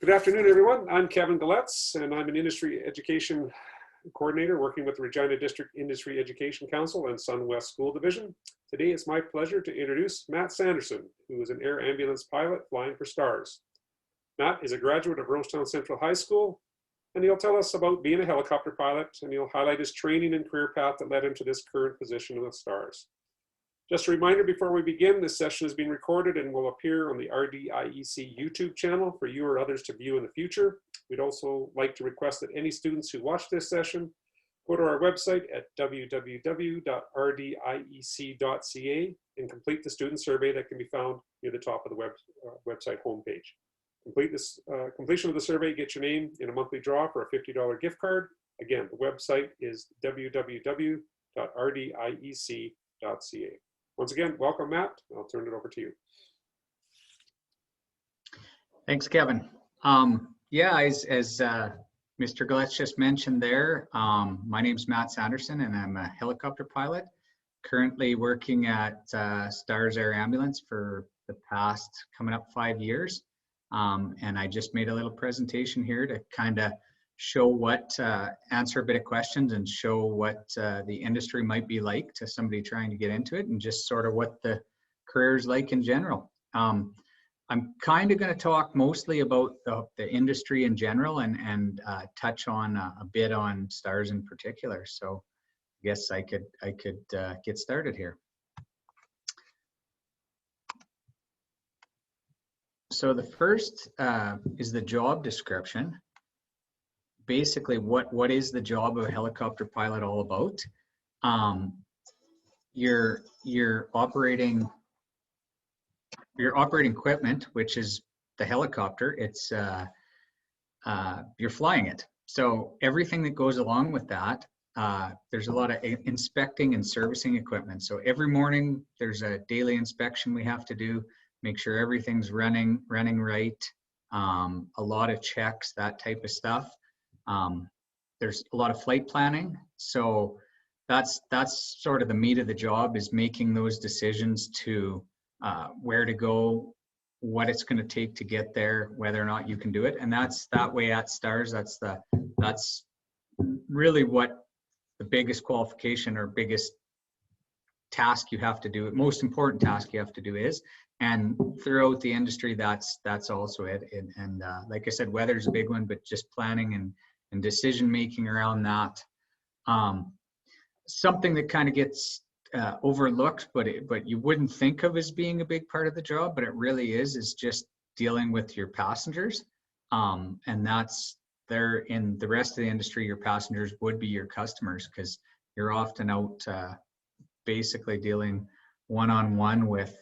Good afternoon, everyone. I'm Kevin Galetz, and I'm an industry education coordinator working with the Regina District Industry Education Council and SunWest School Division. Today, it's my pleasure to introduce Matt Sanderson, who is an air ambulance pilot flying for STARS. Matt is a graduate of Rosetown Central High School, and he'll tell us about being a helicopter pilot, and he'll highlight his training and career path that led him to this current position with STARS. Just a reminder before we begin, this session is being recorded and will appear on the RDIEC YouTube channel for you or others to view in the future. We'd also like to request that any students who watch this session go to our website at www.rdiec.ca and complete the student survey that can be found near the top of the website homepage. Completion of the survey gets your name in a monthly draw for a $50 gift card. Again, the website is www.rdiec.ca. Once again, welcome, Matt. I'll turn it over to you. Thanks, Kevin. Yeah, as Mr. Galetz just mentioned there, my name's Matt Sanderson, and I'm a helicopter pilot, currently working at STARS Air Ambulance for the past coming up 5 years. And I just made a little presentation here to kind of show what, answer a bit of questions and show what the industry might be like to somebody trying to get into it, and just sort of what the career is like in general. I'm kind of going to talk mostly about the industry in general and touch on a bit on STARS in particular. So I guess I could get started here. So the first is the job description. Basically, what is the job of a helicopter pilot all about? You're operating equipment, which is the helicopter. It's you're flying it. So everything that goes along with that, there's a lot of inspecting and servicing equipment. So every morning there's a daily inspection we have to do, make sure everything's running right. A lot of checks, that type of stuff. There's a lot of flight planning. So that's sort of the meat of the job, is making those decisions to where to go, what it's going to take to get there, whether or not you can do it. And that's that way at STARS. That's really what the biggest qualification or biggest task you have to do, most important task you have to do is. And throughout the industry, that's also it. And like I said, weather's a big one, but just planning and decision making around that. Something that kind of gets overlooked, but you wouldn't think of as being a big part of the job, but it really is just dealing with your passengers. And that's there in the rest of the industry, your passengers would be your customers, because you're often out basically dealing one-on-one with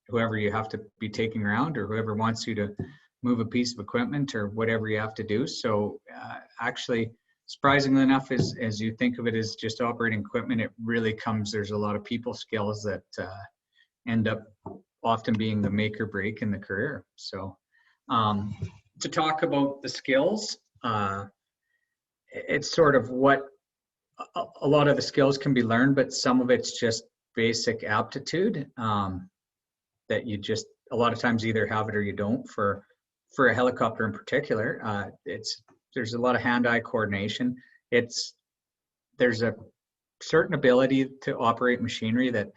whoever you have to be taking around, or whoever wants you to move a piece of equipment or whatever you have to do. So actually, surprisingly enough, as you think of it as just operating equipment, it really comes, there's a lot of people skills that end up often being the make or break in the career. So to talk about the skills, it's sort of what a lot of the skills can be learned, but some of it's just basic aptitude that you just a lot of times either have it or you don't. For a helicopter in particular, there's a lot of hand-eye coordination. There's a certain ability to operate machinery that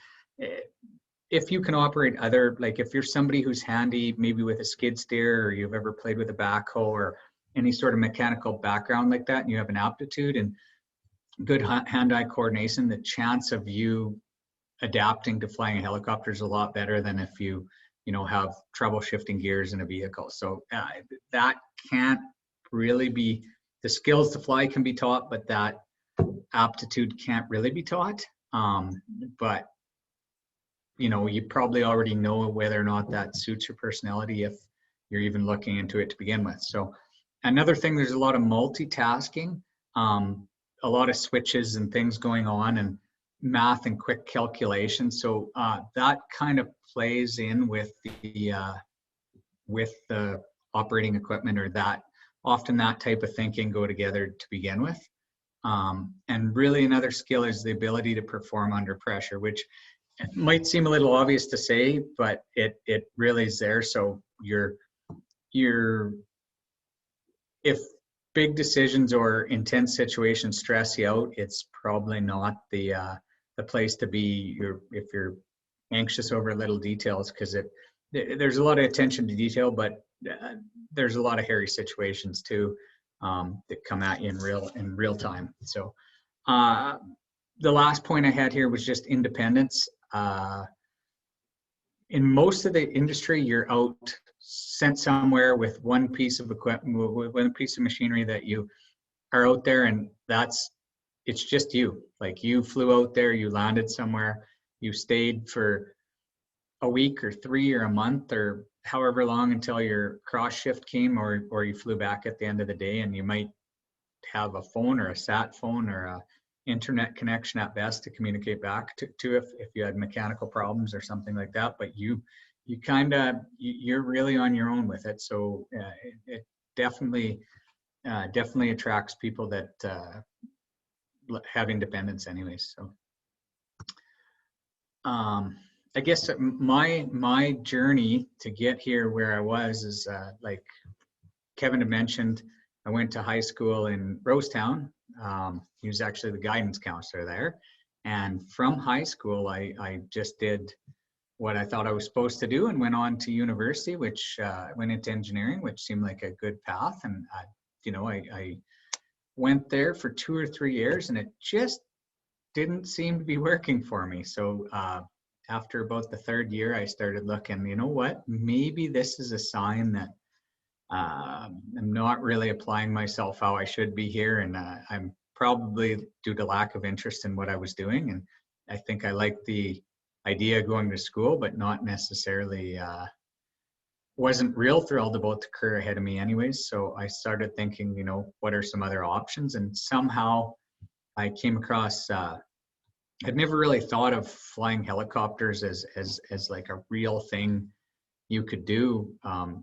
if you can operate like if you're somebody who's handy, maybe with a skid steer, or you've ever played with a backhoe or any sort of mechanical background like that, and you have an aptitude and good hand-eye coordination, the chance of you adapting to flying a helicopter is a lot better than if you have trouble shifting gears in a vehicle. So that can't really be, the skills to fly can be taught, but that aptitude can't really be taught. But you probably already know whether or not that suits your personality if you're even looking into it to begin with. So another thing, there's a lot of multitasking, a lot of switches and things going on, and math and quick calculation. So that kind of plays in with the operating equipment, or that often that type of thinking go together to begin with. And really another skill is the ability to perform under pressure, which might seem a little obvious to say, but it really is there. So you're if big decisions or intense situations stress you out, it's probably not the place to be. If you're anxious over little details, because there's a lot of attention to detail, but there's a lot of hairy situations too that come at you in real time. So the last point I had here was just independence. In most of the industry, you're out sent somewhere with one piece of equipment, with one piece of machinery that you are out there, and it's just you. Like, you flew out there, you landed somewhere, you stayed for a week or 3 or a month or however long until your cross shift came, or you flew back at the end of the day, and you might have a phone or a sat phone or a internet connection at best to communicate back to if you had mechanical problems or something like that. But you're really on your own with it. So it definitely attracts people that have independence anyways. So I guess my journey to get here where I was is like Kevin had mentioned, I went to high school in Rosetown. He was actually the guidance counselor there. And from high school, I just did what I thought I was supposed to do and went on to university, which went into engineering, which seemed like a good path. And, I went there for 2 or 3 years, and it just didn't seem to be working for me. So after about the 3rd year, I started looking, you know what, maybe this is a sign that I'm not really applying myself how I should be here. And I'm probably due to lack of interest in what I was doing. And I think I liked the idea of going to school, but not necessarily, wasn't real thrilled about the career ahead of me anyways. So I started thinking, what are some other options? And somehow I came across, I'd never really thought of flying helicopters as like a real thing you could do.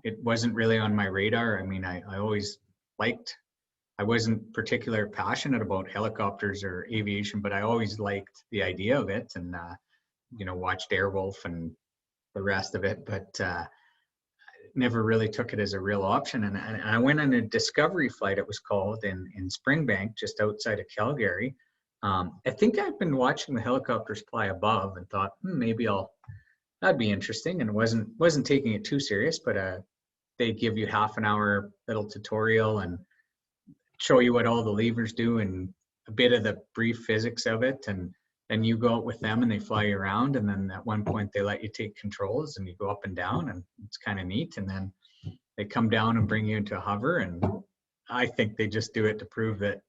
It wasn't really on my radar. I mean, I always I wasn't particularly passionate about helicopters or aviation, but I always liked the idea of it, and watched Airwolf and the rest of it, but never really took it as a real option. And I went on a discovery flight, it was called, in Springbank, just outside of Calgary. I think I've been watching the helicopters fly above and thought, maybe that'd be interesting, and wasn't taking it too serious. But they give you half an hour little tutorial and show you what all the levers do and a bit of the brief physics of it, and then you go out with them and they fly you around, and then at one point they let you take controls and you go up and down, and it's kind of neat. And then they come down and bring you into a hover, and I think they just do it to prove that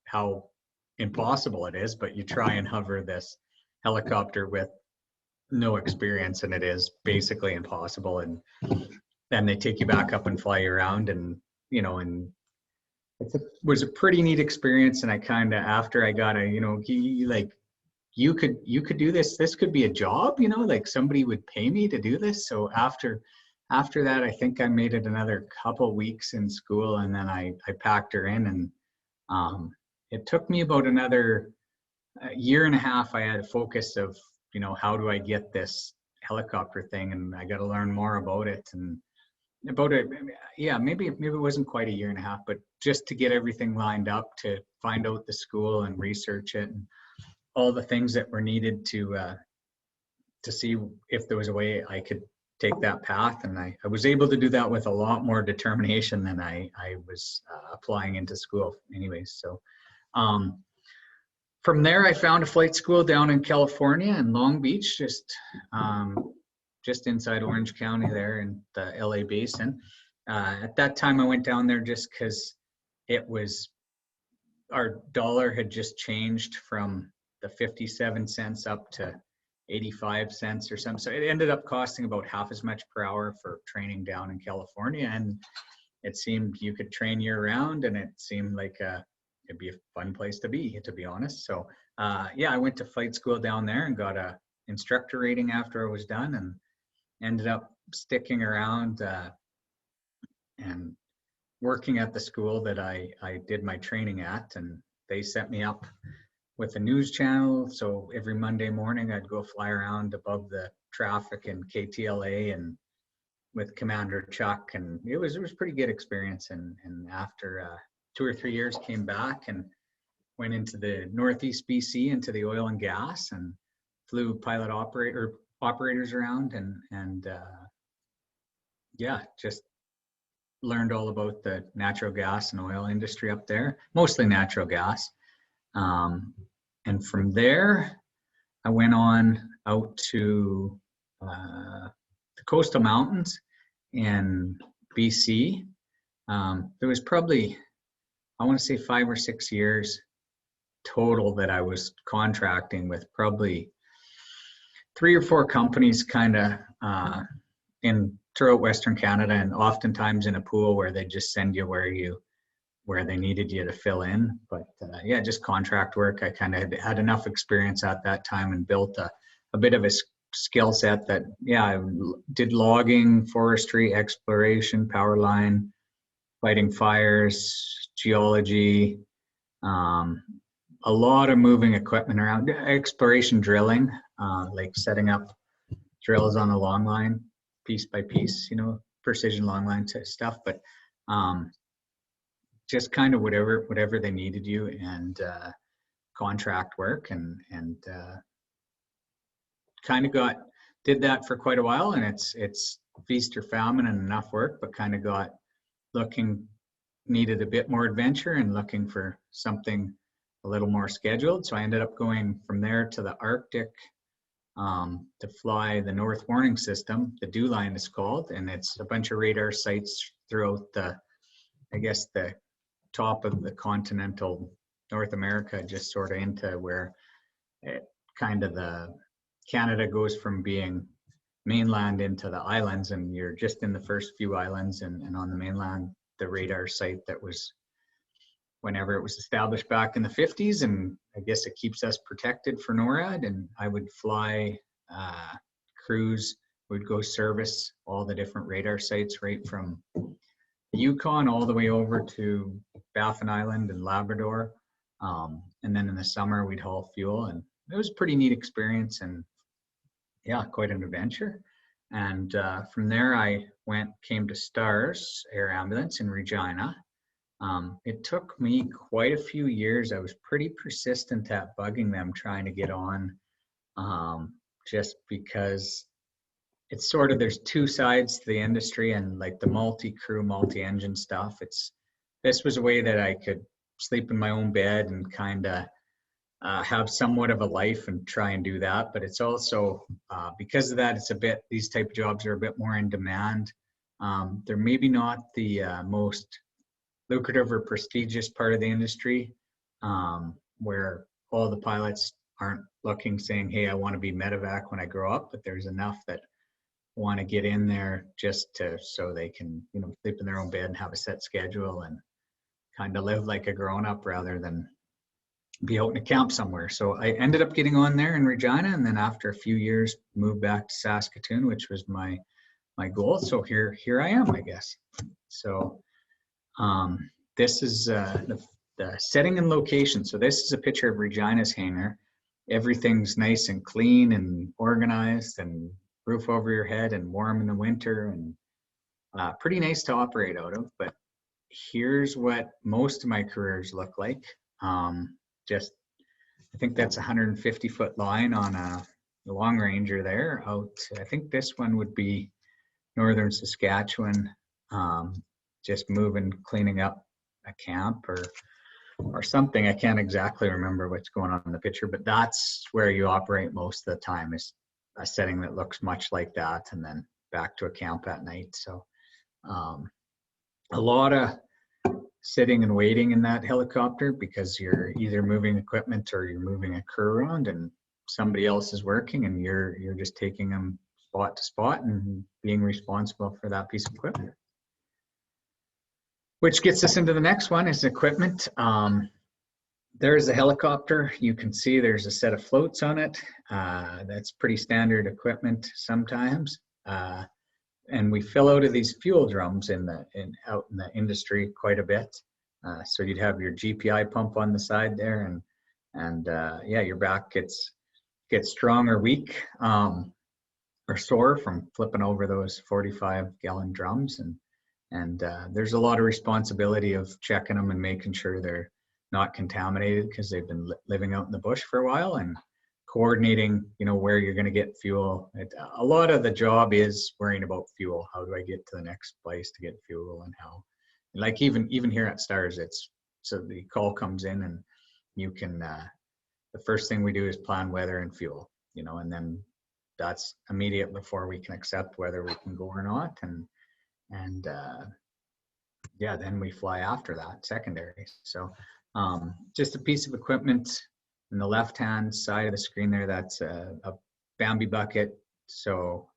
how impossible it is. But you try and hover this helicopter with no experience, and it is basically impossible. And then they take you back up and fly you around, and it was a pretty neat experience. And I kind of, after I got you could do this could be a job, like somebody would pay me to do this. So after that, I think I made it another couple weeks in school, and then I packed her in. And it took me about another year and a half. I had a focus of, how do I get this helicopter thing? And I got to learn more about it. And about it, yeah, maybe it wasn't quite a year and a half, but just to get everything lined up, to find out the school and research it, and all the things that were needed to see if there was a way I could take that path. And I was able to do that with a lot more determination than I was applying into school anyways. So from there, I found a flight school down in California, in Long Beach, just inside Orange County there in the LA basin. At that time, I went down there just because our dollar had just changed from the 57 cents up to 85 cents or something. So it ended up costing about half as much per hour for training down in California. And it seemed you could train year round, and it seemed like it'd be a fun place to be honest. So I went to flight school down there and got a instructor rating after I was done, and ended up sticking around and working at the school that I did my training at. And they set me up with a news channel. So every Monday morning I'd go fly around above the traffic in KTLA and with Commander Chuck, and it was pretty good experience. And after 2 or 3 years, came back and went into the Northeast BC into the oil and gas, and flew operators around, and yeah, just learned all about the natural gas and oil industry up there, mostly natural gas. And from there, I went on out to the coastal mountains in BC. There was probably, I want to say 5 or 6 years total that I was contracting with probably 3 or 4 companies kind of throughout Western Canada, and oftentimes in a pool where they just send you where they needed you to fill in. But yeah, just contract work. I kind of had enough experience at that time and built a bit of a skill set that, yeah, I did logging, forestry, exploration, power line, fighting fires, geology, a lot of moving equipment around, exploration drilling, like setting up drills on a long line, piece by piece, precision long line stuff, but just kind of whatever they needed you, and contract work, and kind of did that for quite a while, and it's feast or famine and enough work, but kind of needed a bit more adventure and looking for something a little more scheduled. So I ended up going from there to the Arctic to fly the North Warning System. The DEW Line is called, and it's a bunch of radar sites throughout the top of the continental North America, just sort of into where Canada goes from being mainland into the islands, and you're just in the first few islands, and on the mainland, the radar site that was, whenever it was established back in the 50s, and I guess it keeps us protected for NORAD. And I would fly crews, would go service all the different radar sites right from Yukon all the way over to Baffin Island and Labrador. And then in the summer, we'd haul fuel, and it was a pretty neat experience, and yeah, quite an adventure. And from there, I came to STARS Air Ambulance in Regina. It took me quite a few years. I was pretty persistent at bugging them, trying to get on, just because it's sort of, there's 2 sides to the industry, and like the multi-crew, multi-engine stuff. This was a way that I could sleep in my own bed and kind of have somewhat of a life and try and do that. But it's also, because of that, these type of jobs are a bit more in demand. They're maybe not the most lucrative or prestigious part of the industry, where all the pilots aren't saying, hey, I want to be medevac when I grow up, but there's enough that want to get in there just so they can, sleep in their own bed and have a set schedule and kind of live like a grown-up rather than be out in a camp somewhere. So I ended up getting on there in Regina, and then after a few years moved back to Saskatoon, which was my goal. So here I am, I guess. So this is the setting and location. So this is a picture of Regina's hangar. Everything's nice and clean and organized, and roof over your head, and warm in the winter, and pretty nice to operate out of. But here's what most of my careers look like. I think that's a 150-foot line on a long ranger there out. I think this one would be northern Saskatchewan, just cleaning up a camp or something. I can't exactly remember what's going on in the picture, but that's where you operate most of the time, is a setting that looks much like that, and then back to a camp at night. So a lot of sitting and waiting in that helicopter, because you're either moving equipment or you're moving a crew around, and somebody else is working, and you're just taking them spot to spot and being responsible for that piece of equipment. Which gets us into the next one, is equipment. There's a helicopter. You can see there's a set of floats on it. That's pretty standard equipment sometimes. And we fill out of these fuel drums out in the industry quite a bit. So you'd have your GPI pump on the side there, and yeah, your back gets strong or weak. are sore from flipping over those 45-gallon drums, and there's a lot of responsibility of checking them and making sure they're not contaminated because they've been living out in the bush for a while, and coordinating, where you're going to get fuel. A lot of the job is worrying about fuel. How do I get to the next place to get fuel, and how? Like even here at Stars, so the call comes in, and you can. The first thing we do is plan weather and fuel, and then that's immediate before we can accept whether we can go or not, and then we fly after that, secondary. So just a piece of equipment. In the left-hand side of the screen there, that's a Bambi bucket. So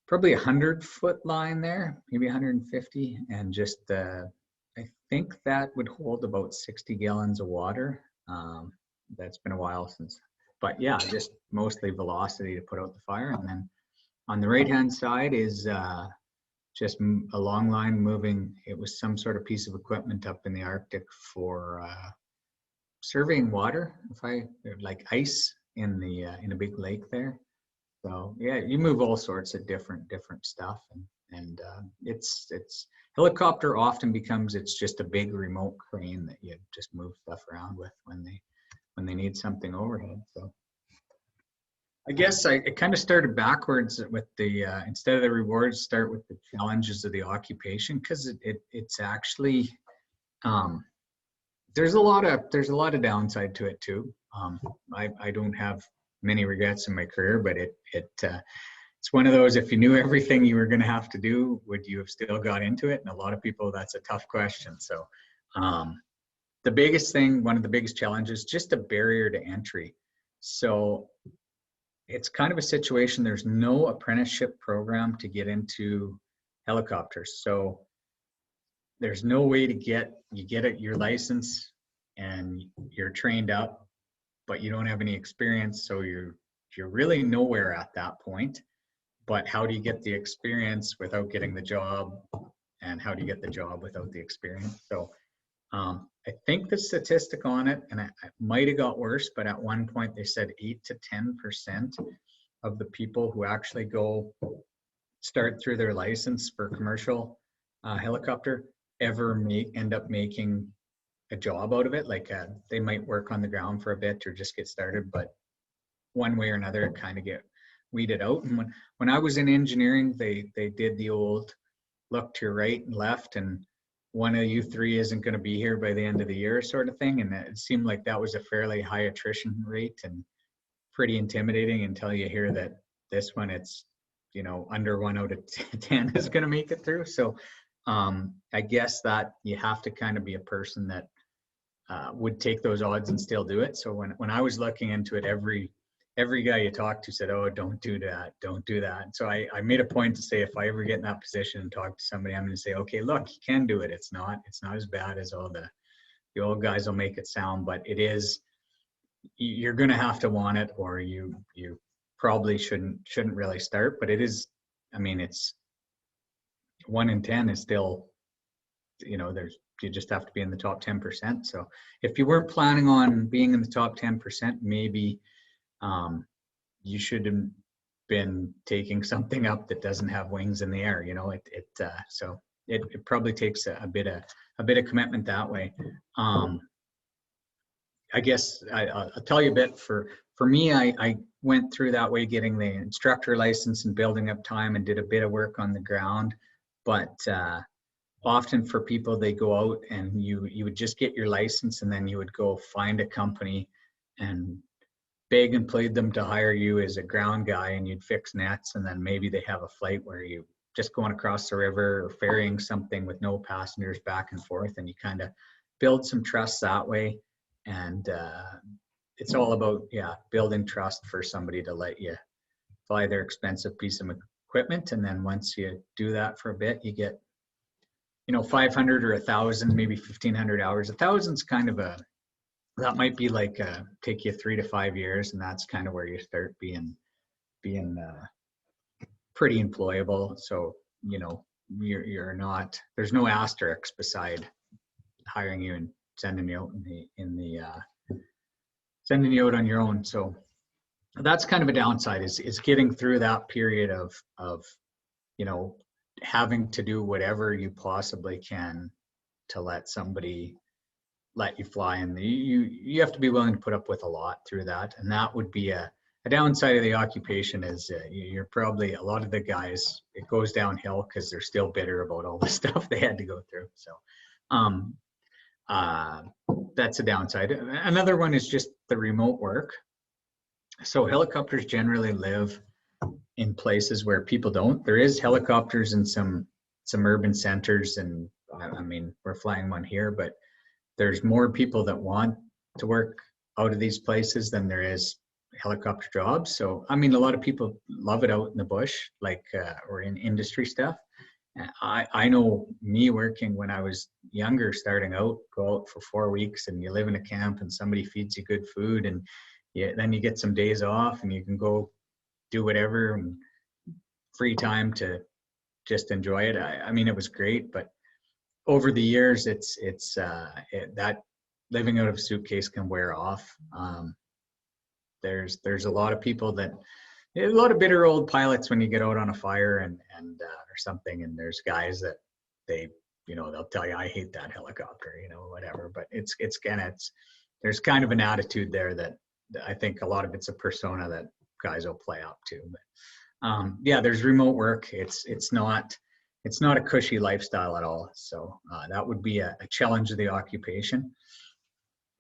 probably 100-foot line there, maybe 150. And just, I think that would hold about 60 gallons of water. That's been a while since, but yeah, just mostly velocity to put out the fire. And then on the right-hand side is just a long line moving. It was some sort of piece of equipment up in the Arctic for surveying water, like ice in a big lake there. So yeah, you move all sorts of different stuff, and it's helicopter often becomes, it's just a big remote crane that you just move stuff around with when they need something overhead. So I guess I kind of started backwards with the instead of the rewards, start with the challenges of the occupation, because it's actually there's a lot of downside to it too. I don't have many regrets in my career, but it's one of those, if you knew everything you were going to have to do, would you have still got into it? And a lot of people, that's a tough question. So the biggest thing, one of the biggest challenges, just a barrier to entry. So it's kind of a situation, there's no apprenticeship program to get into helicopters. So there's no way to get your license and you're trained up, but you don't have any experience. So you're really nowhere at that point. But how do you get the experience without getting the job? And how do you get the job without the experience? So I think the statistic on it, and it might have got worse, but at one point they said 8 to 10% of the people who actually go start through their license for commercial helicopter ever end up making a job out of it. Like they might work on the ground for a bit or just get started, but one way or another kind of get weeded out. And when I was in engineering, they did the old look to your right and left, and one of you three isn't going to be here by the end of the year sort of thing. And it seemed like that was a fairly high attrition rate and pretty intimidating until you hear that this one, it's, under 1 out of 10 is going to make it through. So I guess that you have to kind of be a person that would take those odds and still do it. So when I was looking into it, every guy you talk to said, "Oh, don't do that, don't do that." So I made a point to say, if I ever get in that position and talk to somebody, I'm going to say, "Okay, look, you can do it. It's not as bad as all the old guys will make it sound, but it is. You're going to have to want it, or you probably shouldn't really start." But it is. I mean, it's 1 in 10 is still. You just have to be in the top 10%. So if you weren't planning on being in the top 10%, maybe you should have been taking something up that doesn't have wings in the air. So it probably takes a bit of commitment that way. I guess I'll tell you a bit. For me, I went through that way, getting the instructor license and building up time, and did a bit of work on the ground. But often for people, they go out and you would just get your license, and then you would go find a company and beg and plead them to hire you as a ground guy, and you'd fix nets, and then maybe they have a flight where you just going across the river or ferrying something with no passengers back and forth, and you kind of build some trust that way. And it's all about building trust for somebody to let you fly their expensive piece of equipment. And then once you do that for a bit, you get 500 or 1,000, maybe 1,500 hours. 1,000's kind of that might be like take you 3 to 5 years, and that's kind of where you start being pretty employable. So you're not, there's no asterisk beside hiring you and sending you out sending you out on your own. So that's kind of a downside is getting through that period of, you know, having to do whatever you possibly can to let somebody let you fly. And you have to be willing to put up with a lot through that. And that would be a downside of the occupation is you're probably, a lot of the guys, it goes downhill because they're still bitter about all the stuff they had to go through. So um, that's a downside. Another one is just the remote work. So helicopters generally live in places where people don't. There is helicopters in some urban centers, and I mean, we're flying one here, but there's more people that want to work out of these places than there is helicopter jobs. So, I mean, a lot of people love it out in the bush, like, or in industry stuff. I know me working when I was younger, starting out, go out for 4 weeks and you live in a camp and somebody feeds you good food, and then you get some days off and you can go do whatever and free time to just enjoy it. I mean, it was great, but over the years, that living out of a suitcase can wear off. There's a lot of people a lot of bitter old pilots when you get out on a fire and or something, and there's guys that they'll tell you, I hate that helicopter, whatever. But there's kind of an attitude there that I think a lot of it's a persona that guys will play up to. But yeah, there's remote work. It's not a cushy lifestyle at all. So that would be a challenge of the occupation.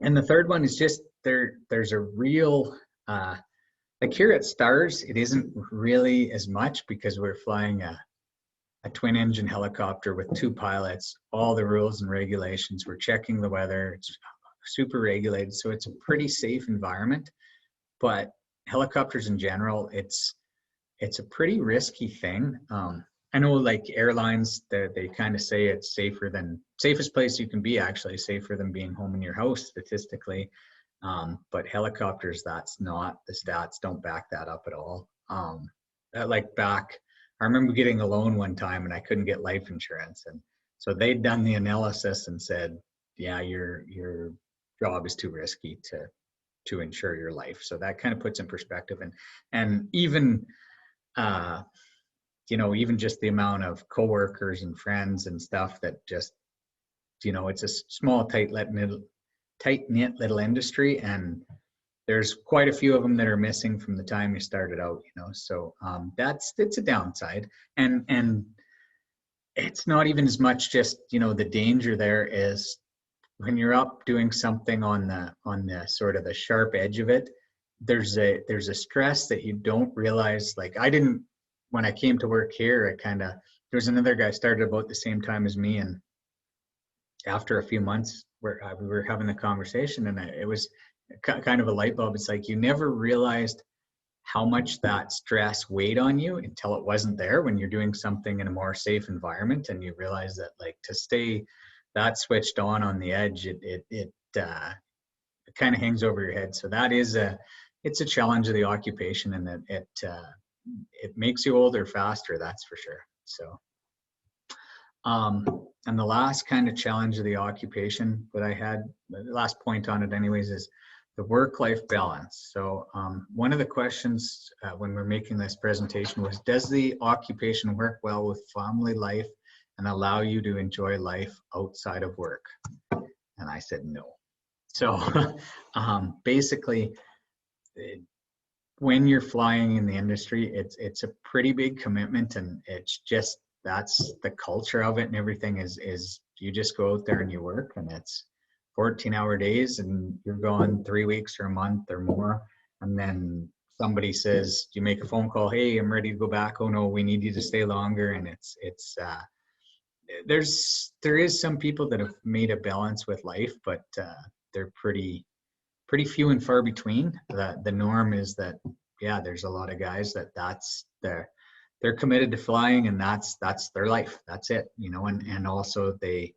And the third one is just there's a real, like here at Stars, it isn't really as much because we're flying a twin engine helicopter with 2 pilots, all the rules and regulations. We're checking the weather. It's super regulated. So it's a pretty safe environment. But helicopters in general, it's a pretty risky thing. I know, like airlines, they kind of say it's safest place you can be, actually safer than being home in your house statistically. But helicopters, that's not, the stats don't back that up at all. I remember getting a loan one time and I couldn't get life insurance. And so they'd done the analysis and said, yeah, your job is too risky to insure your life. So that kind of puts in perspective. And even, even just the amount of coworkers and friends and stuff that just, it's a small, tight-knit little industry, and there's quite a few of them that are missing from the time you started out, so it's a downside. And it's not even as much just, the danger there is when you're up doing something on the sort of the sharp edge of it, there's a stress that you don't realize. Like when I came to work here, there was another guy started about the same time as me, and after a few months we were having a conversation, and it was kind of a light bulb. It's like you never realized how much that stress weighed on you until it wasn't there when you're doing something in a more safe environment, and you realize that, like, to stay that switched on the edge, it kind of hangs over your head. So that is it's a challenge of the occupation, and that it makes you older faster, that's for sure. So and the last kind of challenge of the occupation that I had, the last point on it anyways, is the work-life balance. So one of the questions when we're making this presentation was, does the occupation work well with family life and allow you to enjoy life outside of work? And I said no. So basically, when you're flying in the industry, it's a pretty big commitment, and it's just, that's the culture of it, and everything is you just go out there and you work, and it's 14-hour days, and you're gone 3 weeks or a month or more. And then somebody says, you make a phone call, hey, I'm ready to go back. Oh no, we need you to stay longer. And there is some people that have made a balance with life, but they're pretty few and far between. The norm is that, yeah, there's a lot of guys that's they're committed to flying, and that's their life. That's it, and also they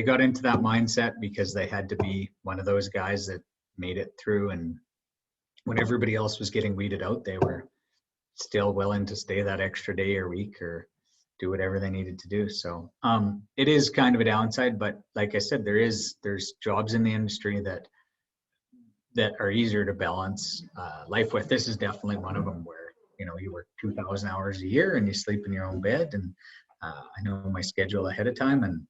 got into that mindset because they had to be one of those guys that made it through, and when everybody else was getting weeded out, they were still willing to stay that extra day or week or do whatever they needed to do. So it is kind of a downside, but like I said, there's jobs in the industry that that are easier to balance life with. This is definitely one of them where, you know, you work 2,000 hours a year and you sleep in your own bed. And I know my schedule ahead of time. And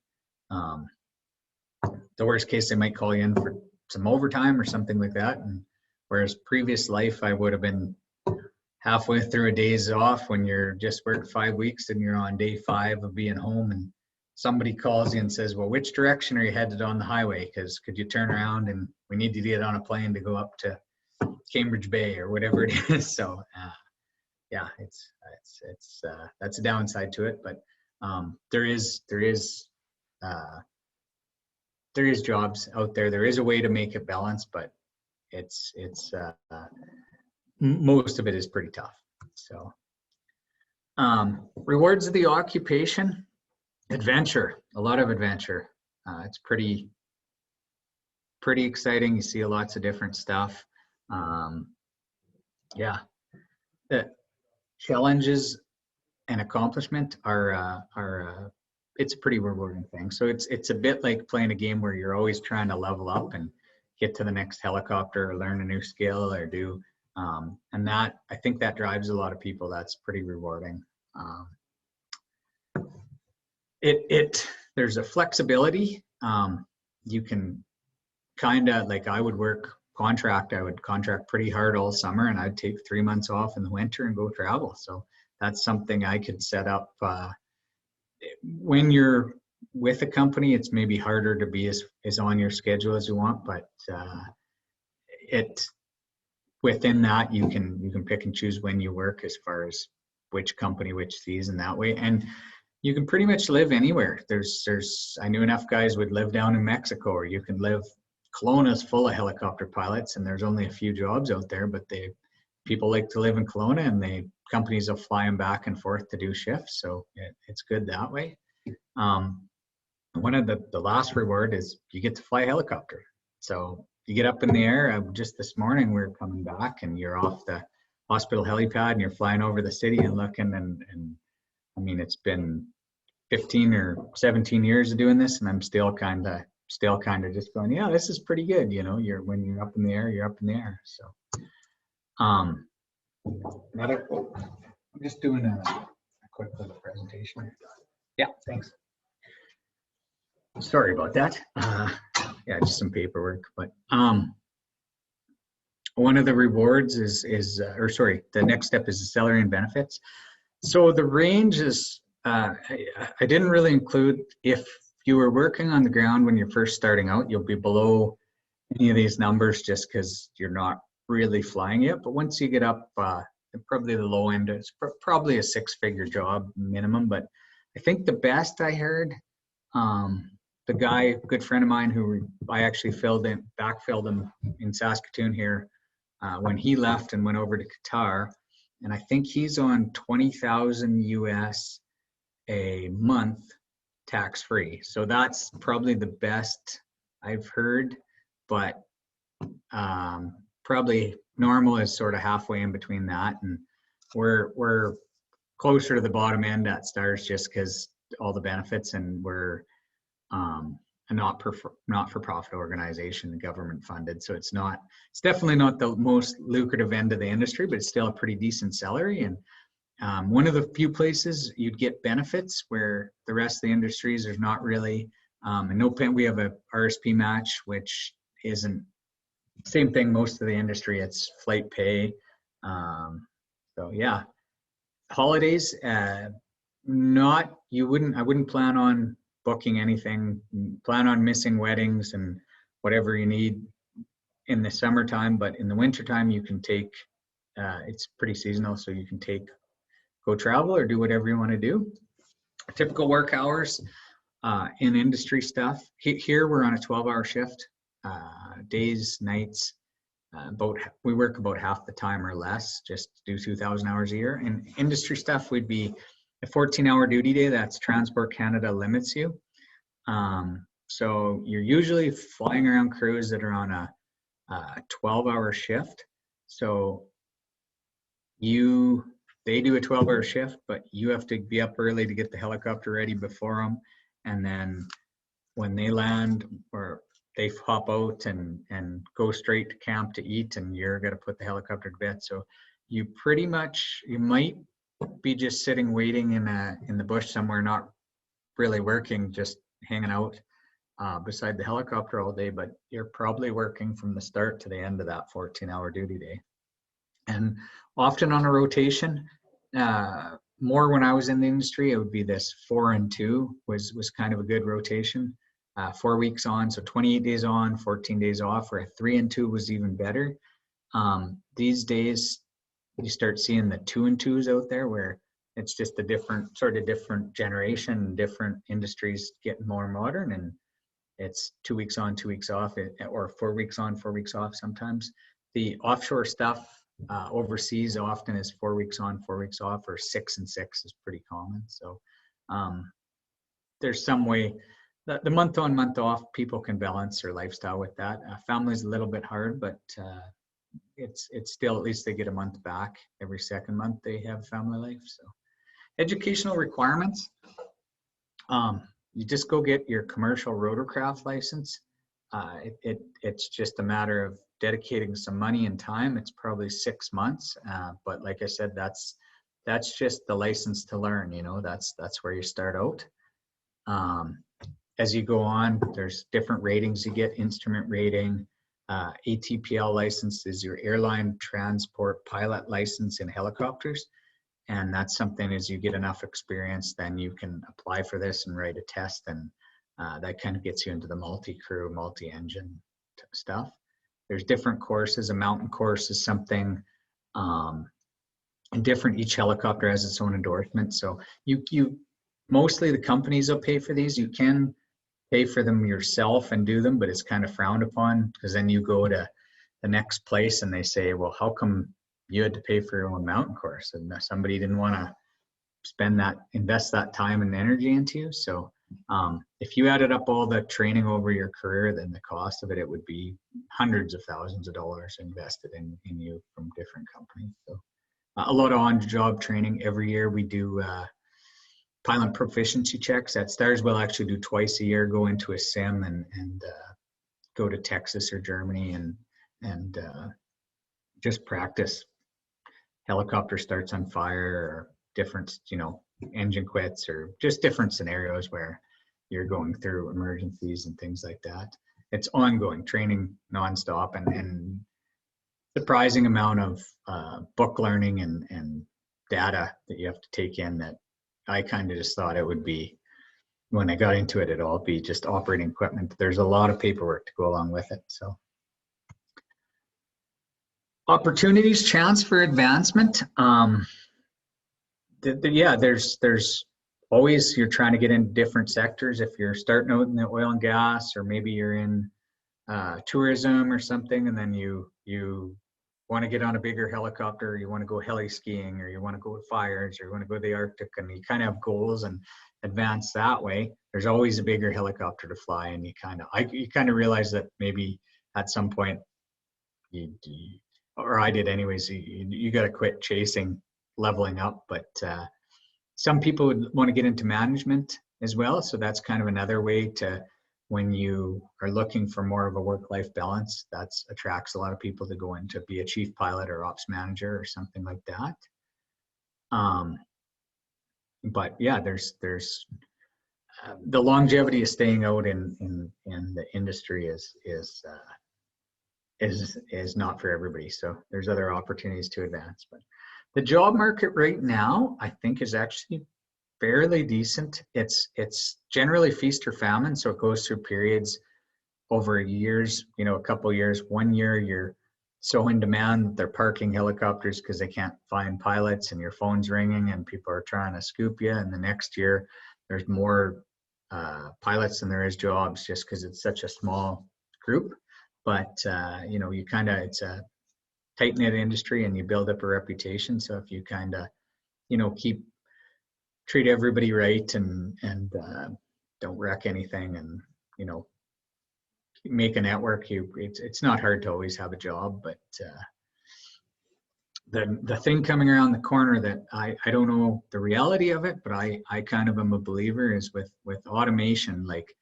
the worst case, they might call you in for some overtime or something like that. And whereas previous life, I would have been halfway through a day's off when you're just worked 5 weeks and you're on day 5 of being home, and somebody calls you and says, well, which direction are you headed on the highway? Because could you turn around, and we need to get on a plane to go up to Cambridge Bay or whatever it is. So yeah, it's that's a downside to it, but there is jobs out there. There is a way to make it balanced, but it's most of it is pretty tough. So rewards of the occupation: adventure, a lot of adventure. It's pretty exciting. You see lots of different stuff. Yeah, the challenges and accomplishment are it's a pretty rewarding thing. So it's a bit like playing a game where you're always trying to level up and get to the next helicopter or learn a new skill or do, and that, I think that drives a lot of people. That's pretty rewarding. There's a flexibility. You can kind of, like, I would contract pretty hard all summer, and I'd take 3 months off in the winter and go travel. So that's something I could set up. When you're with a company, it's maybe harder to be as on your schedule as you want, but within that, you can pick and choose when you work as far as which company, which season, that way. And you can pretty much live anywhere. I knew enough guys would live down in Mexico, or you can live, Kelowna's full of helicopter pilots, and there's only a few jobs out there, but people like to live in Kelowna, and companies will fly them back and forth to do shifts. So it's good that way. One of the last reward is you get to fly a helicopter. So you get up in the air. Just this morning, we were coming back, and you're off the hospital helipad, and you're flying over the city and looking, and I mean, it's been 15 or 17 years of doing this, and I'm still kind of just going, yeah, this is pretty good. You know, when you're up in the air, you're up in the air. So I'm just doing a quick little presentation. Yeah, thanks. Sorry about that. Yeah, just some paperwork. But one of the rewards the next step is the salary and benefits. So the range is, I didn't really include, if you were working on the ground when you're first starting out, you'll be below any of these numbers just because you're not really flying yet. But once you get up, probably the low end, it's probably a 6-figure job minimum. But I think the best I heard, the guy, a good friend of mine who I actually backfilled him in Saskatoon here when he left and went over to Qatar. And I think he's on $20,000 US a month tax-free. So that's probably the best I've heard, but probably normal is sort of halfway in between that. And we're closer to the bottom end at Stars just because all the benefits, and we're a not-for-profit organization, government funded. So it's definitely not the most lucrative end of the industry, but it's still a pretty decent salary. And one of the few places you'd get benefits where the rest of the industries there's not really. And we have a RSP match, which isn't same thing. Most of the industry, it's flight pay. So yeah, holidays. I wouldn't plan on booking anything. Plan on missing weddings and whatever you need in the summertime, but in the wintertime you can take, it's pretty seasonal, so you can go travel or do whatever you want to do. Typical work hours in industry stuff. Here we're on a 12-hour shift, days, nights. We work about half the time or less, just do 2,000 hours a year. In industry stuff, we'd be a 14-hour duty day. That's Transport Canada limits you. So you're usually flying around crews that are on a 12-hour shift. So they do a 12-hour shift, but you have to be up early to get the helicopter ready before them. And then when they land, or they hop out and go straight to camp to eat, and you're going to put the helicopter to bed. So you pretty much, you might be just sitting waiting in the bush somewhere, not really working, just hanging out beside the helicopter all day, but you're probably working from the start to the end of that 14-hour duty day. And often on a rotation, more when I was in the industry, it would be this 4 and 2 was kind of a good rotation. 4 weeks on, so 28 days on, 14 days off, or a 3 and 2 was even better. These days, you start seeing the 2 and 2s out there where it's just a different generation, different industries getting more modern, and it's 2 weeks on, 2 weeks off, or 4 weeks on, 4 weeks off sometimes. The offshore stuff overseas often is 4 weeks on, 4 weeks off, or 6 and 6 is pretty common. So there's some way that the month on, month off, people can balance their lifestyle with that. Family's a little bit hard, but it's still, at least they get a month back every second month they have family life. So educational requirements, you just go get your commercial rotorcraft license. It's just a matter of dedicating some money and time. It's probably 6 months, but like I said, that's just the license to learn. You know, that's where you start out. As you go on, there's different ratings you get. Instrument rating, ATPL license is your airline transport pilot license in helicopters. And that's something, as you get enough experience, then you can apply for this and write a test, and that kind of gets you into the multi-crew, multi-engine stuff. There's different courses. A mountain course is something different. Each helicopter has its own endorsement. So you mostly the companies will pay for these. You can pay for them yourself and do them, but it's kind of frowned upon, because then you go to the next place and they say, well, how come you had to pay for your own mountain course? And somebody didn't want to invest that time and energy into you. So if you added up all the training over your career, then the cost of it would be hundreds of thousands of dollars invested in you from different companies. So a lot of on-the-job training. Every year we do pilot proficiency checks that STARS will actually do twice a year, go into a sim and go to Texas or Germany and just practice. Helicopter starts on fire, or different, engine quits, or just different scenarios where you're going through emergencies and things like that. It's ongoing training, nonstop, and surprising amount of book learning and data that you have to take in, that I kind of just thought it would be, when I got into it, it'd all be just operating equipment. There's a lot of paperwork to go along with it. So opportunities, chance for advancement. There's always, you're trying to get into different sectors. If you're starting out in the oil and gas, or maybe you're in tourism or something, and then you want to get on a bigger helicopter, you want to go heli skiing, or you want to go to fires, or you want to go to the Arctic, and you kind of have goals and advance that way. There's always a bigger helicopter to fly, and you kind of realize that maybe at some point, or I did anyways, you got to quit chasing leveling up. But some people would want to get into management as well. So that's kind of another way to, when you are looking for more of a work-life balance, that attracts a lot of people to go into be a chief pilot or ops manager or something like that. But yeah, there's the longevity of staying out in the industry is not for everybody. So there's other opportunities to advance. But the job market right now, I think, is actually fairly decent. It's generally feast or famine, so it goes through periods over years, a couple years. 1 year you're so in demand they're parking helicopters because they can't find pilots, and your phone's ringing and people are trying to scoop you. And the next year there's more pilots than there is jobs, just because it's such a small group. But you kind of, it's a tight-knit industry, and you build up a reputation. So if you kind of treat everybody right and don't wreck anything, and make a network, it's not hard to always have a job. But the thing coming around the corner that I don't know the reality of it, but I kind of am a believer, is with automation. Like,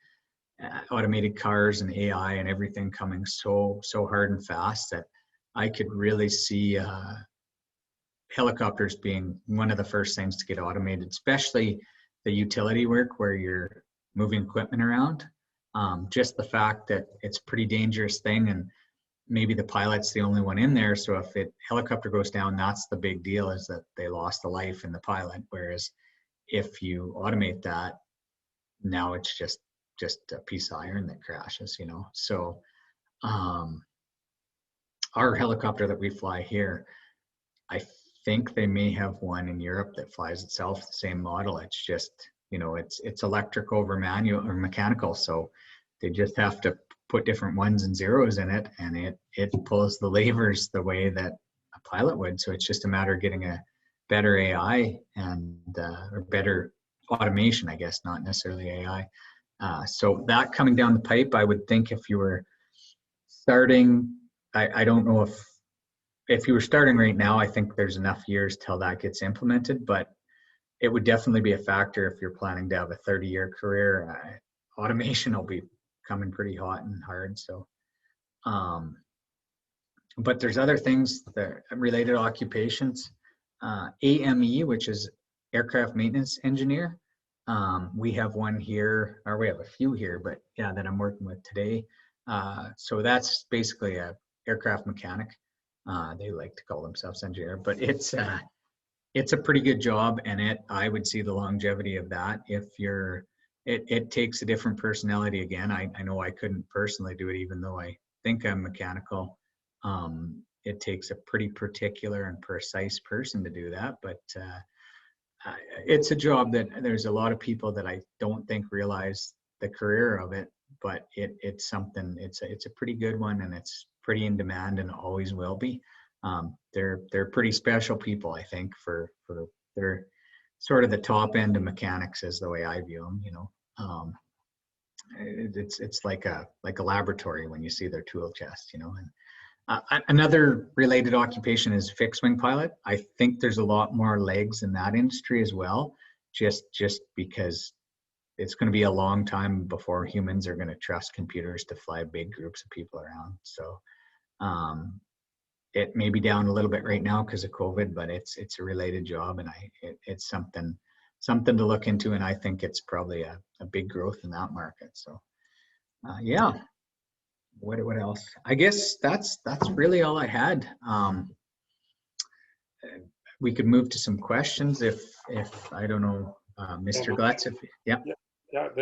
automated cars and AI and everything coming so hard and fast that I could really see helicopters being one of the first things to get automated, especially the utility work where you're moving equipment around. Just the fact that it's a pretty dangerous thing, and maybe the pilot's the only one in there. So if helicopter goes down, that's the big deal, is that they lost the life in the pilot. Whereas if you automate that, now it's just a piece of iron that crashes, you know. So our helicopter that we fly here, I think they may have one in Europe that flies itself, the same model. It's just, you know, it's electric over manual or mechanical. So they just have to put different ones and zeros in it, and it pulls the levers the way that a pilot would. So it's just a matter of getting a better AI and or better automation, I guess, not necessarily AI. So that coming down the pipe, I would think if you were starting, I don't know if you were starting right now, I think there's enough years till that gets implemented, but it would definitely be a factor if you're planning to have a 30-year career. Automation will be coming pretty hot and hard. So, but there's other things that related occupations. AME, which is aircraft maintenance engineer. We have one here, or we have a few here, but yeah, that I'm working with today. So that's basically a aircraft mechanic. They like to call themselves engineer, but it's a pretty good job, and I would see the longevity of that. If it takes a different personality again. I know I couldn't personally do it, even though I think I'm mechanical. It takes a pretty particular and precise person to do that, but it's a job that there's a lot of people that I don't think realize the career of it, but it's something, it's a pretty good one, and it's pretty in demand and always will be. They're pretty special people, I think, for their sort of the top end of mechanics is the way I view them, you know. It's like a laboratory when you see their tool chest, you know. And another related occupation is fixed wing pilot. I think there's a lot more legs in that industry as well, just because it's going to be a long time before humans are going to trust computers to fly big groups of people around. So it may be down a little bit right now because of COVID, but it's a related job, and it's something to look into, and I think it's probably a big growth in that market. So yeah. What else? I guess that's really all I had. We could move to some questions if I don't know, Mr. Glatz, Yeah,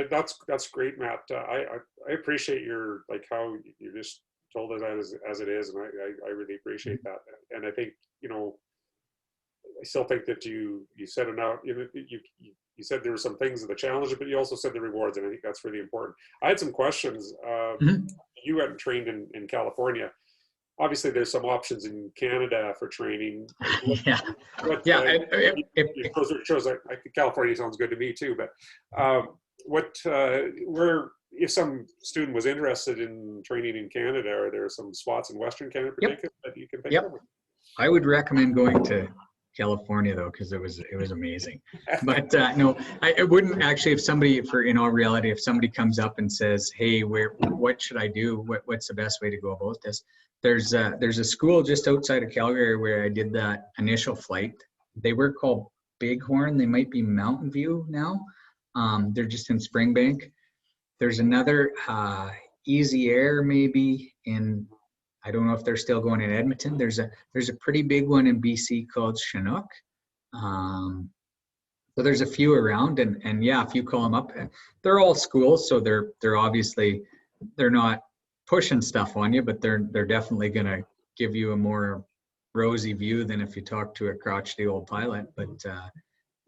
that's great, Matt. I appreciate your, like, how you just told it as it is, and I really appreciate that. And I think, you know, I still think that you said enough. You said there were some things of the challenges, but you also said the rewards, and I think that's really important. I had some questions. You hadn't trained in California. Obviously, there's some options in Canada for training. Yeah. California sounds good to me too. But where, if some student was interested in training in Canada, are there some spots in Western Canada in particular that you can think of? I would recommend going to California though, because it was amazing. But no, I wouldn't actually. If somebody, in all reality, if somebody comes up and says, "Hey, what should I do? What's the best way to go about this?" There's a school just outside of Calgary where I did that initial flight. They were called Bighorn. They might be Mountain View now. They're just in Springbank. There's another Easy Air maybe in. I don't know if they're still going in Edmonton. There's a pretty big one in BC called Chinook. So there's a few around, and yeah, if you call them up, they're all schools, so they're obviously, they're not pushing stuff on you, but they're definitely going to give you a more rosy view than if you talk to a crotchety old pilot. But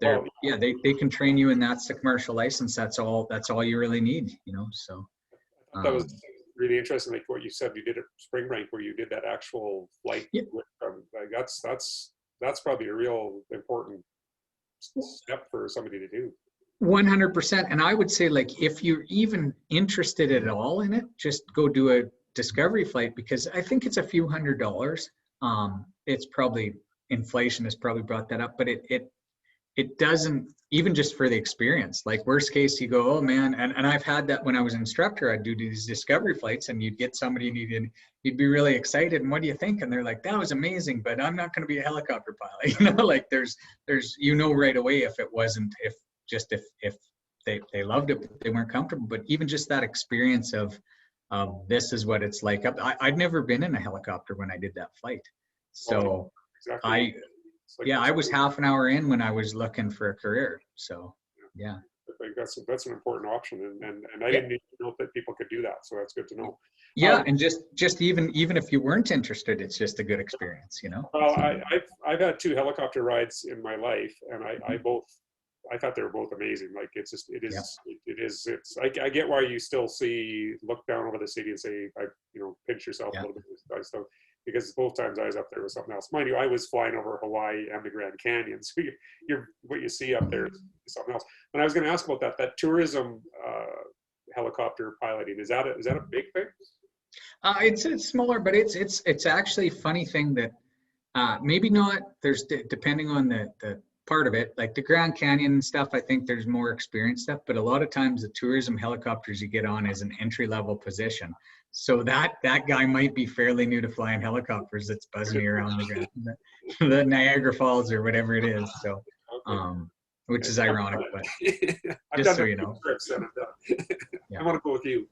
they can train you, and that's the commercial license. That's all you really need, you know. So that was really interesting, like what you said you did at Springbank, where you did that actual flight. Yeah. Like that's probably a real important step for somebody to do. 100%. And I would say, like, if you're even interested at all in it, just go do a discovery flight, because I think it's a few $100s. It's probably, inflation has probably brought that up, but it doesn't, even just for the experience. Like worst case, you go, oh man, and I've had that when I was an instructor. I'd do these discovery flights, and you'd get somebody and you'd be really excited, and what do you think? And they're like, that was amazing, but I'm not going to be a helicopter pilot. You know, like there's right away if it wasn't, if they loved it, but they weren't comfortable. But even just that experience of this is what it's like. I'd never been in a helicopter when I did that flight, so exactly. I was half an hour in when I was looking for a career. So yeah, I think that's an important option, and I didn't even know that people could do that, so that's good to know. Yeah, and just even if you weren't interested, it's just a good experience, you know. Well, I've had 2 helicopter rides in my life, and I thought they were both amazing. Like I get why you still look down over the city and say, pinch yourself a little bit. So, because both times I was up there was something else. Mind you, I was flying over Hawaii and the Grand Canyon, so what you see up there is something else. And I was going to ask about that tourism helicopter piloting. Is that a big thing? It's smaller, but it's actually a funny thing that maybe not. There's depending on the part of it, like the Grand Canyon and stuff. I think there's more experienced stuff, but a lot of times the tourism helicopters you get on is an entry level position. So that guy might be fairly new to flying helicopters. That's buzzing me around the Niagara Falls or whatever it is. So, which is ironic, but just so you know. I want to go with you.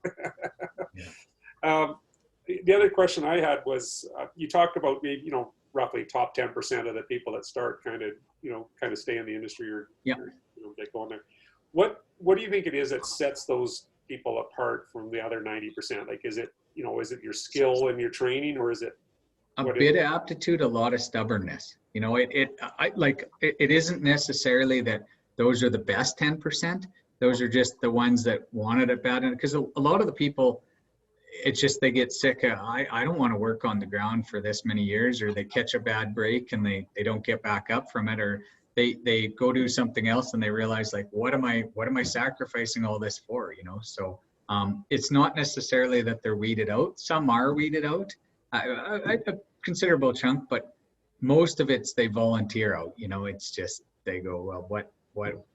The other question I had was, you talked about maybe, roughly top 10% of the people that start kind of stay in the industry or get going there. What do you think it is that sets those people apart from the other 90%? Like, is it your skill and your training, or is it a bit of aptitude, a lot of stubbornness? It isn't necessarily that those are the best 10%. Those are just the ones that wanted it bad. And because a lot of the people, it's just they get sick of, I don't want to work on the ground for this many years, or they catch a bad break and they don't get back up from it, or they go do something else and they realize, like, what am I sacrificing all this for? So it's not necessarily that they're weeded out. Some are weeded out, a considerable chunk, but most of it's they volunteer out. It's just they go, well, what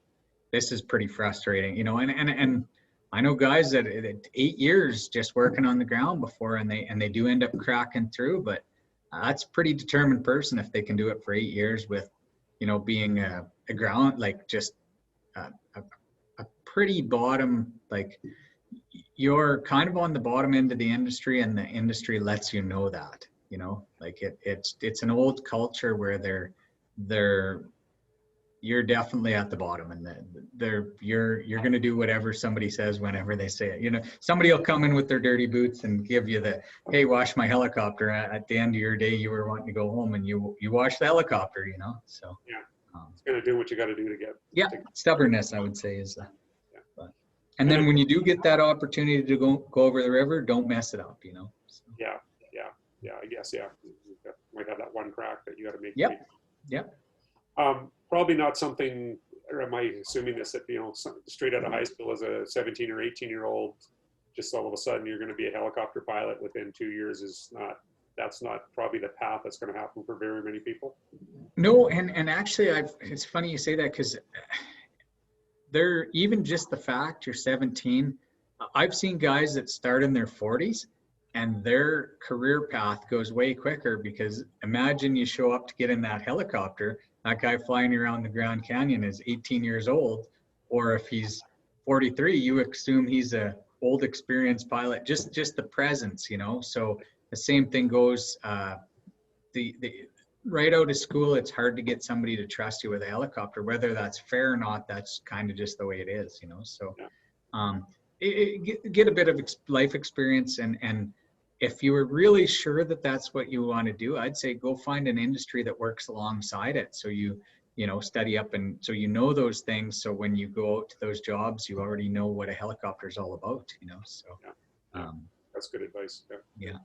this is pretty frustrating, and I know guys that 8 years just working on the ground before, and they do end up cracking through, but that's a pretty determined person if they can do it for 8 years with, being a ground, like just a pretty bottom, like you're kind of on the bottom end of the industry, and the industry lets you know that, like it's an old culture where you're definitely at the bottom, and you're going to do whatever somebody says whenever they say it. Somebody will come in with their dirty boots and give you the, hey, wash my helicopter. At the end of your day, you were wanting to go home, and you wash the helicopter. So it's going to do what you got to do to get. Stubbornness, I would say, is that. And then when you do get that opportunity to go over the river, don't mess it up. So. Yeah. I guess you might have that one crack that you got to make. Yep. Probably not something, or am I assuming this, that, straight out of high school as a 17 or 18-year-old, just all of a sudden you're going to be a helicopter pilot within 2 years that's not probably the path that's going to happen for very many people. No, and actually it's funny you say that, because they're even just the fact you're 17. I've seen guys that start in their 40s and their career path goes way quicker, because imagine you show up to get in that helicopter. That guy flying around the Grand Canyon is 18 years old, or if he's 43, you assume he's a old experienced pilot. Just the presence, So the same thing goes. The right out of school, it's hard to get somebody to trust you with a helicopter. Whether that's fair or not, that's kind of just the way it is, So get a bit of life experience, and if you were really sure that that's what you want to do, I'd say go find an industry that works alongside it. So you study up, and so those things. So when you go out to those jobs, you already know what a helicopter is all about, So that's good advice. Yeah.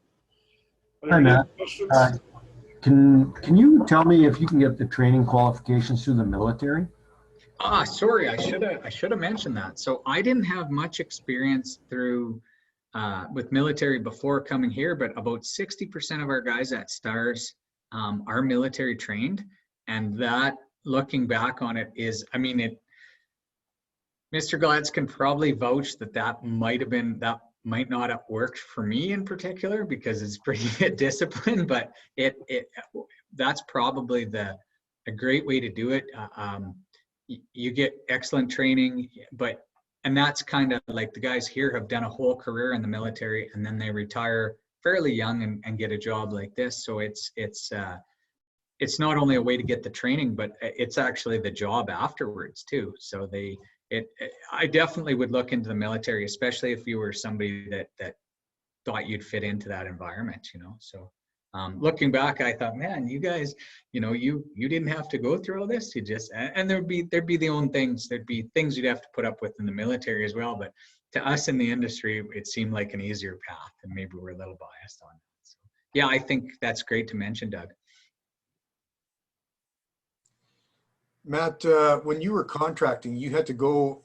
Hi, Matt. Can you tell me if you can get the training qualifications through the military? Sorry, I should have mentioned that. So I didn't have much experience through. With military before coming here, but about 60% of our guys at STARS are military trained, and that, looking back on it, is, Mr. Glatz can probably vouch that that might not have worked for me in particular because it's pretty disciplined, but that's probably a great way to do it. You get excellent training, and that's kind of like the guys here have done a whole career in the military and then they retire fairly young and get a job like this. So it's not only a way to get the training, but it's actually the job afterwards too. So I definitely would look into the military, especially if you were somebody that thought you'd fit into that environment, So looking back, I thought, man, you guys, you didn't have to go through all this. You just, and there'd be their own things. There'd be things you'd have to put up with in the military as well. But to us in the industry, it seemed like an easier path, and maybe we're a little biased on it. So, yeah, I think that's great to mention, Doug. Matt, when you were contracting, you had to go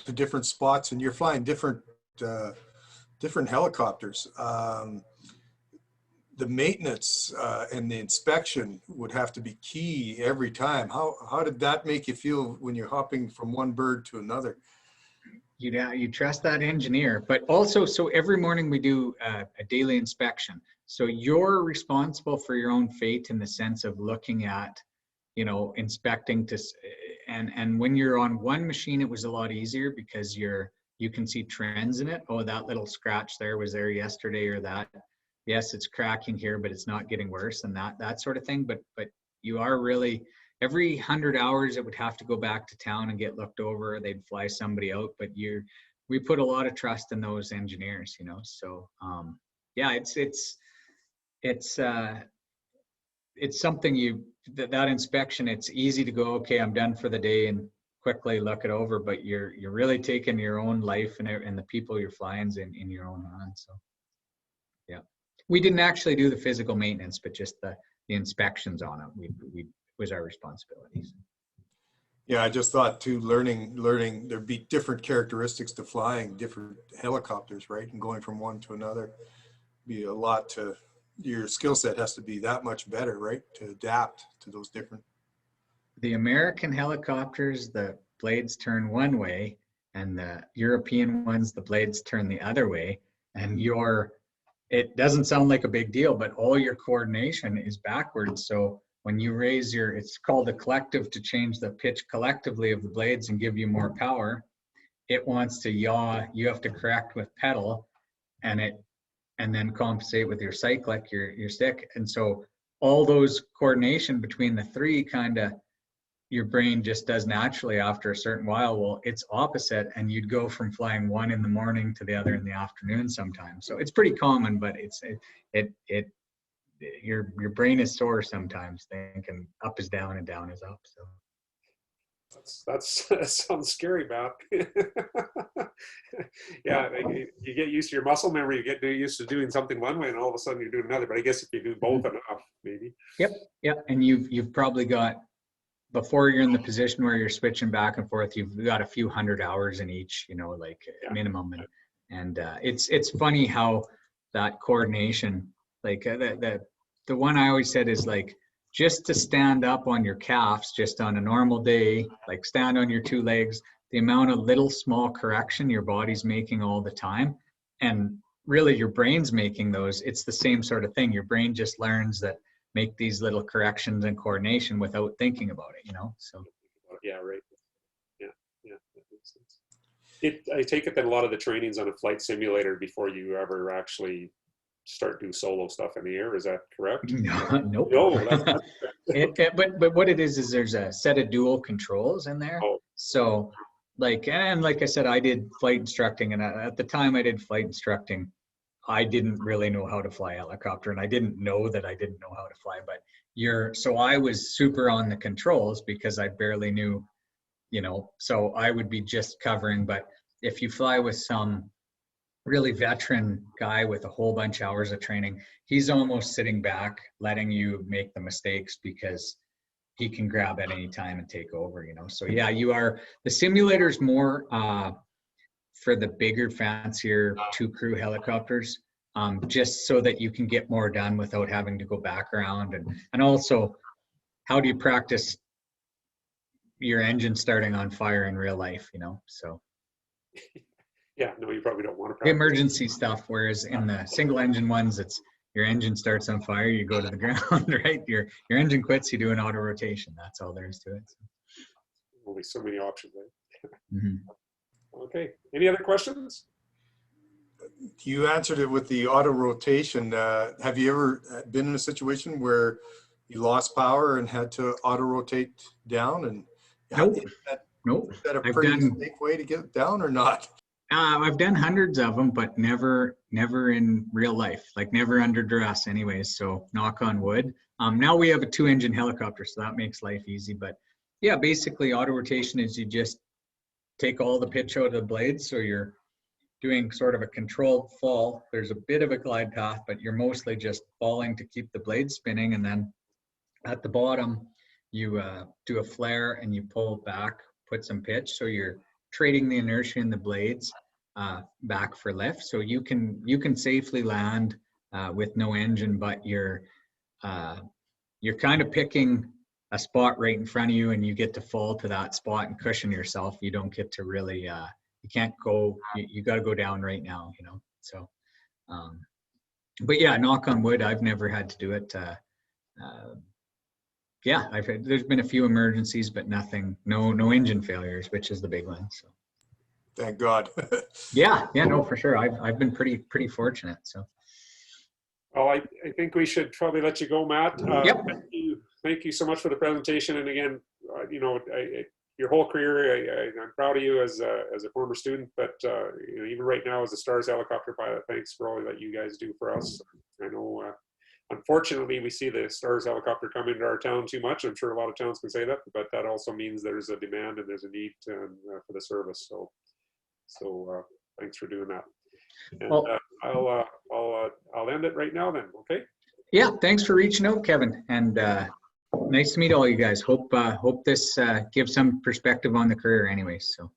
to different spots, and you're flying different helicopters. The maintenance and the inspection would have to be key every time. How did that make you feel when you're hopping from one bird to another? You trust that engineer, but also, so every morning we do a daily inspection. So you're responsible for your own fate in the sense of looking at, inspecting and when you're on one machine, it was a lot easier because you can see trends in it. Oh, that little scratch there was there yesterday, or that. Yes, it's cracking here, but it's not getting worse, and that sort of thing. But you are really, every 100 hours it would have to go back to town and get looked over. They'd fly somebody out, but we put a lot of trust in those engineers, So yeah, it's something that inspection. It's easy to go, okay, I'm done for the day, and quickly look it over. But you're really taking your own life and the people you're flying in your own hands. So yeah. We didn't actually do the physical maintenance, but just the inspections on it. We was our responsibilities. Yeah, I just thought too, learning there'd be different characteristics to flying different helicopters, right? And going from one to another, be a lot to your skill set has to be that much better, right? To adapt to those different. The American helicopters, the blades turn one way, and the European ones, the blades turn the other way, and it doesn't sound like a big deal, but all your coordination is backwards. So when you raise it's called a collective, to change the pitch collectively of the blades and give you more power. It wants to yaw. You have to correct with pedal, and then compensate with your cyclic, your stick. And so all those coordination between the three your brain just does naturally after a certain while. Well, it's opposite, and you'd go from flying one in the morning to the other in the afternoon sometimes. So it's pretty common, but your brain is sore sometimes thinking up is down and down is up. So that sounds scary, Matt. Yeah, you get used to your muscle memory. You get used to doing something one way, and all of a sudden you're doing another. But I guess if you do both enough, maybe. Yep. And you've probably got, before you're in the position where you're switching back and forth, you've got a few 100 hours in each, minimum. And it's funny how that coordination, like the one I always said is like, just to stand up on your calves, just on a normal day, like stand on your two legs, the amount of little small correction your body's making all the time. And really your brain's making those, it's the same sort of thing. Your brain just learns that, make these little corrections and coordination without thinking about it, So. Yeah, right. Yeah, that makes sense. I take it that a lot of the training's on a flight simulator before you ever actually start doing solo stuff in the air. Is that correct? No, nope. No. But what it is there's a set of dual controls in there. Oh. So like I said, I did flight instructing, and at the time I did flight instructing, I didn't really know how to fly a helicopter, and I didn't know that I didn't know how to fly, but so I was super on the controls because I barely knew, so I would be just covering. But if you fly with some really veteran guy with a whole bunch of hours of training, he's almost sitting back, letting you make the mistakes because he can grab at any time and take over, So yeah, the simulator's more, for the bigger, fancier two crew helicopters, just so that you can get more done without having to go back around. And also, how do you practice your engine starting on fire in real life, you know, so. Yeah, no, you probably don't want to The practice. emergency stuff, whereas in the single engine ones, it's your engine starts on fire, you go to the ground, right? Your engine quits, you do an auto rotation. That's all there is to it. Only so many options, right? Mhm. Okay, any other questions? You answered it with the auto rotation. Have you ever been in a situation where you lost power and had to auto rotate down? And Nope. is that, Nope. is that a I've pretty done- safe way to get down or not? I've done hundreds of them, but never in real life, like never under duress anyways. So knock on wood. Now we have a 2-engine helicopter, so that makes life easy. But yeah, basically auto rotation is you just take all the pitch out of the blades. So you're doing sort of a controlled fall. There's a bit of a glide path, but you're mostly just falling to keep the blades spinning. And then at the bottom, you do a flare and you pull back, put some pitch. So you're trading the inertia in the blades back for lift. So you can safely land with no engine, but you're kind of picking a spot right in front of you, and you get to fall to that spot and cushion yourself. You don't get to really you can't go, you got to go down right now, you know. So but yeah, knock on wood, I've never had to do it. Yeah, there's been a few emergencies, but nothing, no engine failures, which is the big one. So Thank God. yeah, no, for sure. I've been pretty fortunate. So Well, I think we should probably let you go, Matt. Yep. Thank you so much for the presentation. And again, you know, your whole career, I'm proud of you as a former student, but you know, even right now as a Stars helicopter pilot, thanks for all that you guys do for us. I know, unfortunately, we see the Stars helicopter come into our town too much. I'm sure a lot of towns can say that, but that also means there's a demand and there's a need for the service. So thanks for doing that. And Well, I'll end it right now then. Okay. yeah, thanks for reaching out, Kevin, and nice to meet all you guys. Hope this gives some perspective on the career anyways. So